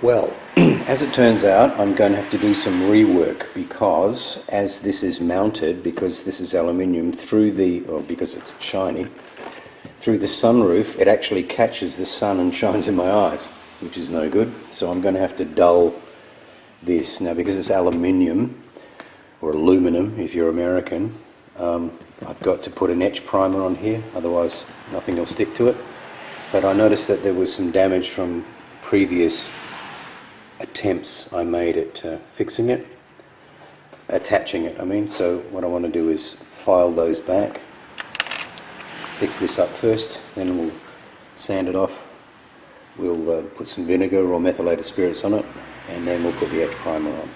Well, as it turns out, I'm going to have to do some rework because as this is mounted, because this is aluminium, because it's shiny, through the sunroof, it actually catches the sun and shines in my eyes, which is no good. So I'm going to have to dull this. Now, because it's aluminium, or aluminum if you're American, I've got to put an etch primer on here, otherwise nothing will stick to it. But I noticed that there was some damage from previous attempts I made at fixing it, attaching it, I mean. So what I want to do is file those back, fix this up first, then we'll sand it off. We'll put some vinegar or methylated spirits on it, and then we'll put the etch primer on.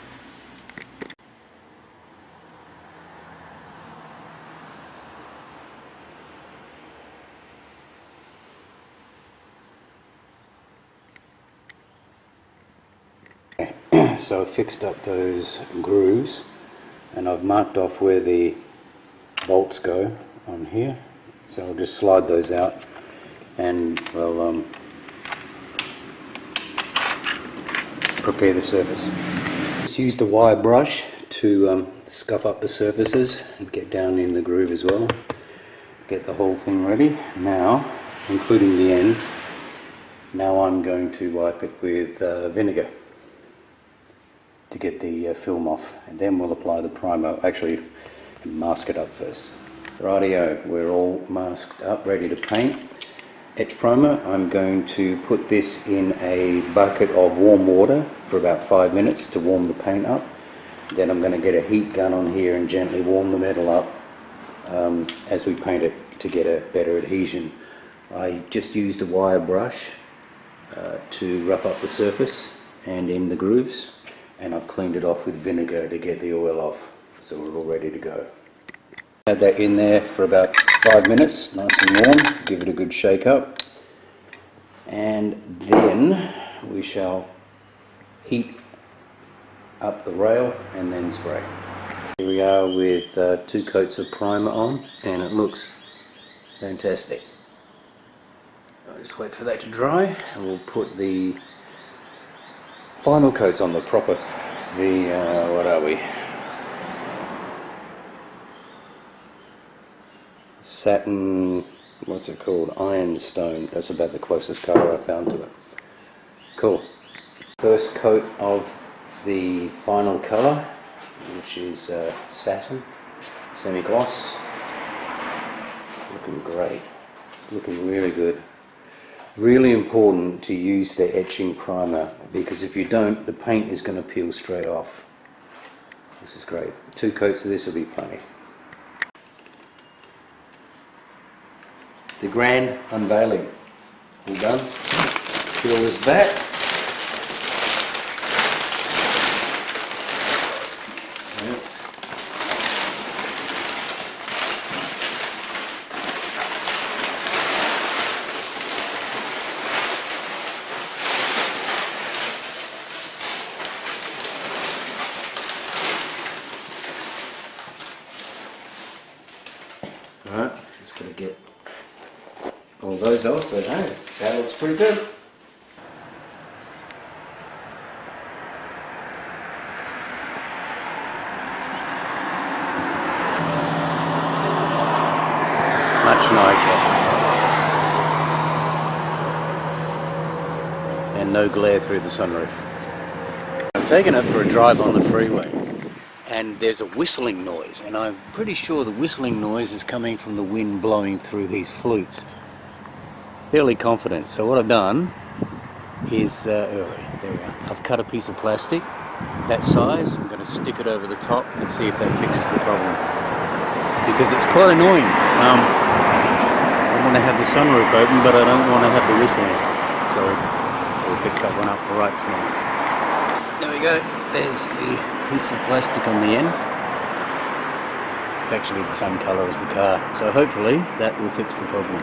So I've fixed up those grooves and I've marked off where the bolts go on here, so I'll just slide those out and we'll prepare the surface. Just use the wire brush to scuff up the surfaces and get down in the groove as well. Get the whole thing ready. Now, including the ends, now I'm going to wipe it with vinegar to get the film off, and then we'll apply the primer, actually mask it up first. Rightio, we're all masked up, ready to paint. Etch primer, I'm going to put this in a bucket of warm water for about 5 minutes to warm the paint up. Then I'm going to get a heat gun on here and gently warm the metal up as we paint it to get a better adhesion. I just used a wire brush to rough up the surface and in the grooves, and I've cleaned it off with vinegar to get the oil off, so we're all ready to go. Add that in there for about 5 minutes, nice and warm, give it a good shake up, and then we shall heat up the rail and then spray. Here we are with 2 coats of primer on, and it looks fantastic. I'll just wait for that to dry and we'll put the final coats on, the proper, what are we? Satin, what's it called? Ironstone. That's about the closest colour I found to it. Cool. First coat of the final colour, which is satin, semi-gloss. Looking great. It's looking really good. Really important to use the etching primer, because if you don't, the paint is going to peel straight off. This is great. 2 coats of this will be plenty. The grand unveiling. All done. Peel this back. Oops. Alright, just got to get all those off, but hey, that looks pretty good. Much nicer. And no glare through the sunroof. I've taken it for a drive on the freeway, and there's a whistling noise, and I'm pretty sure the whistling noise is coming from the wind blowing through these flutes. Fairly confident. So what I've done is, there we are. I've cut a piece of plastic that size. I'm going to stick it over the top and see if that fixes the problem, because it's quite annoying. I want to have the sunroof open, but I don't want to have the whistling, so we'll fix that one up right small. There we go. There's the piece of plastic on the end. It's actually the same colour as the car, so hopefully that will fix the problem.